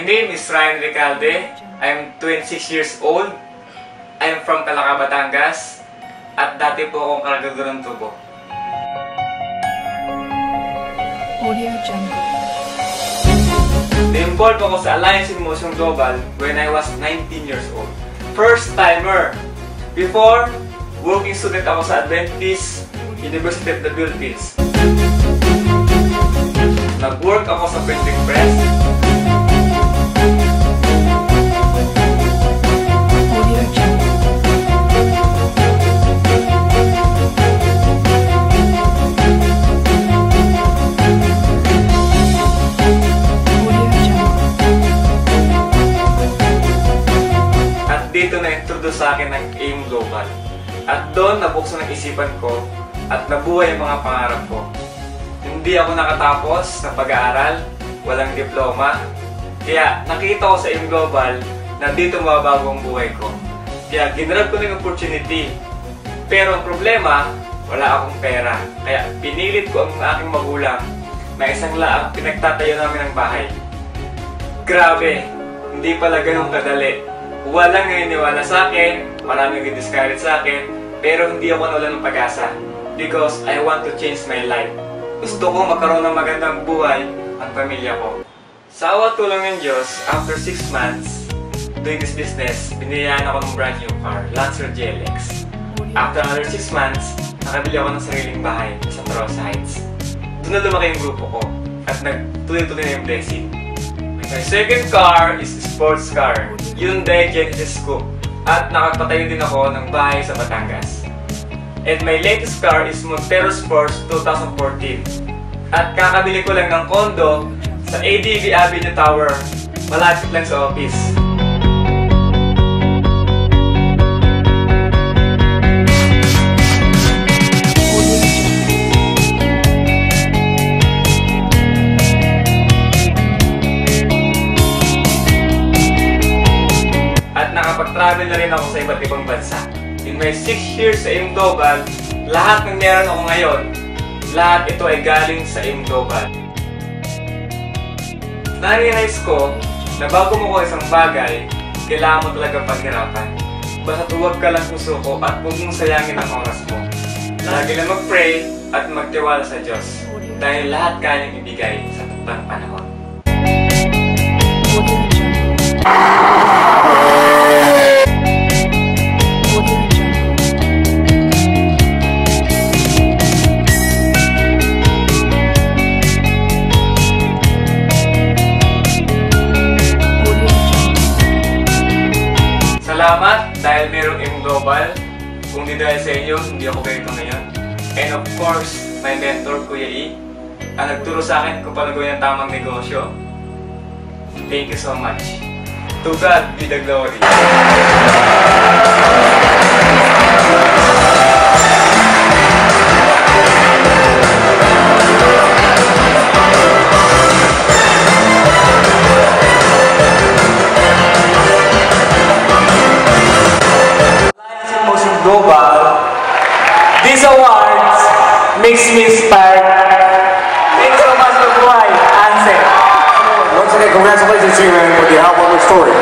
name is Ryan Recalde. I'm 26 years old. I'm from Calaca, Batangas. At dati po akong karagagurang tubo. Audio Jungle. Na-involved ako sa Alliance in Motion Global when I was 19 years old. First timer! Before, working student ako sa Adventist University of the Philippines. Nag-work ako sa printing press. Audio Jungle. At dito na-introduce sa akin ng AIM Global. At doon nabuksan ang isipan ko at nabuhay ang mga pangarap ko. Hindi ako nakatapos sa pag-aaral, walang diploma. Kaya nakita ko sa AIM Global na dito mababago ang buhay ko. Kaya ginrab ko ng opportunity. Pero ang problema, wala akong pera. Kaya pinilit ko ang aking magulang na isang laang pinagtatayo namin ng bahay. Grabe, hindi pala ganun kadali. Walang naniniwala sa akin, maraming nag-discourage sa akin, pero hindi ako nawalan ng pag-asa. Because I want to change my life. Gusto ko magkaroon ng magandang buhay ang pamilya ko. Sa awa tulong ng Diyos, after 6 months doing this business, biniyayaan ako ng brand new car, Lancer GLX. After another 6 months, nakabili ako ng sariling bahay sa Tarosa Heights. Doon na lumaki yung grupo ko at nagtuloy-tuloy na yung blessing. My second car is a sports car, Hyundai Genesis Coupe. At nakapatayo din ako ng bahay sa Batangas. And my latest car is Montero Sports 2014. At kakabili ko lang ng kondo sa ADV Avenue Tower, malapit lang sa office. At nakapag-travel na rin ako sa iba't ibang bansa. In my 6 years sa AIM Global, lahat ng meron ako ngayon, lahat ito ay galing sa AIM Global. Na-realize ko na bago mo ko isang bagay, kailangan mo talaga paghirapan. Basta huwag ka lang susuko at huwag mong sayangin ang oras mo. Lagi lang mag-pray at magtiwala sa Diyos dahil lahat kanyang ibigay sa taktang panahon. Audio Jungle. Salamat dahil merong AIM Global. Kung di dahil sa inyo, hindi ako ganito ngayon. And of course, my mentor, Kuya E, ang nagturo sa akin kung paano gawin ang tamang negosyo. Thank you so much. To God be the glory. Global, these awards makes me inspired. Thanks so much for buhay, Ansel. Once again, congratulations to you, man, with the heartwarming story.